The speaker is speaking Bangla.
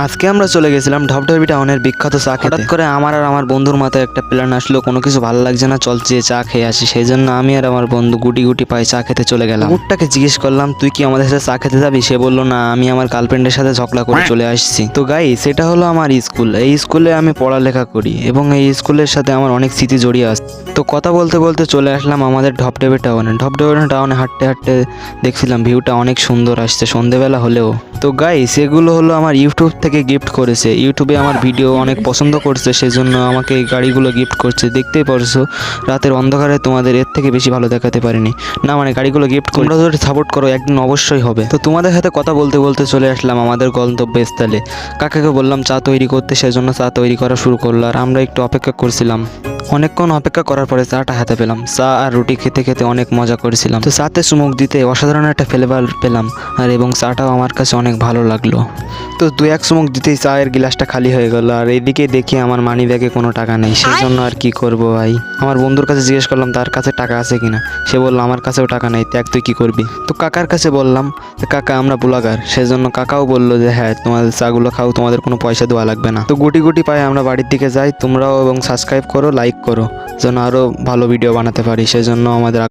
আজকে আমরা চলে গেছিলাম ঢপঢপি টাউনের বিখ্যাত চা খেতে। হঠাৎ করে আমার আর আমার বন্ধুর মাথায় একটা প্ল্যান আসলো, কোনো কিছু ভালো লাগছে না, চল যে চা খেয়ে আসি। সেই জন্য আমি আর আমার বন্ধু গুটি গুটি পায়ে চা খেতে চলে গেলাম। কুকুরটাকে জিজ্ঞেস করলাম, তুই কি আমাদের সাথে চা খেতে যাবি? সে বললো, না, আমি আমার গার্লফ্রেন্ডের সাথে ঝগড়া করে চলে আসছি। তো গাইস, সেটা হলো আমার স্কুল। এই স্কুলে আমি পড়ালেখা করি এবং এই স্কুলের সাথে আমার অনেক স্মৃতি জড়িয়ে আছে। তো কথা বলতে বলতে চলে আসলাম আমাদের ঢপঢপি টাউনে। ঢপঢপি টাউনে হাঁটতে হাঁটতে দেখছিলাম ভিউটা অনেক সুন্দর আসছে সন্ধেবেলা হলেও। তো গাইস, এগুলো হলো আমার ইউটিউব থেকে গিফট করেছে। ইউটিউবে আমার ভিডিও অনেক পছন্দ করছে, সেজন্য আমাকে এই গাড়িগুলো গিফট করছে। দেখতেই পারছো, রাতের অন্ধকারে তোমাদের এর থেকে বেশি ভালো দেখাতে পারিনি। না মানে গাড়িগুলো গিফট তোমরা যদি সাপোর্ট করো একদিন অবশ্যই হবে। তো তোমাদের সাথে কথা বলতে বলতে চলে আসলাম আমাদের গন্তব্যস্থলে। কাকাকে বললাম চা তৈরি করতে, সেজন্য চা তৈরি করা শুরু করলো। আর আমরা একটু অপেক্ষা করছিলাম। অনেকক্ষণ অপেক্ষা করার পরে চাটা হাতে পেলাম। চা আর রুটি খেতে খেতে অনেক মজা করেছিলাম। তো চাতে চুমুক দিতে অসাধারণ একটা ফ্লেভার পেলাম, আর এবং চাটাও আমার কাছে অনেক ভালো লাগলো। তো দু এক চুমুক দিতেই চায়ের গ্লাসটা খালি হয়ে গেল। আর এইদিকে দেখি আমার মানি ব্যাগে কোনো টাকা নেই। সেই জন্য আর কি করব ভাই, আমার বন্ধুর কাছে জিজ্ঞেস করলাম তার কাছে টাকা আছে কিনা। সে বললো আমার কাছেও টাকা নেই, দেখ তুই কি করবি। তো কাকার কাছে বললাম, কাকা আমরা ব্লগার। সেজন্য কাকাও বললো যে হ্যাঁ, তোমাদের চাগুলো খাও, তোমাদের কোনো পয়সা দেওয়া লাগবে না। তো গুটি গুটি পায়ে আমরা বাড়ির দিকে যাই। তোমরাও এবং সাবস্ক্রাইব করো, লাইক করো, যেন আরও ভালো ভিডিও বানাতে পারি। সেজন্য আমাদের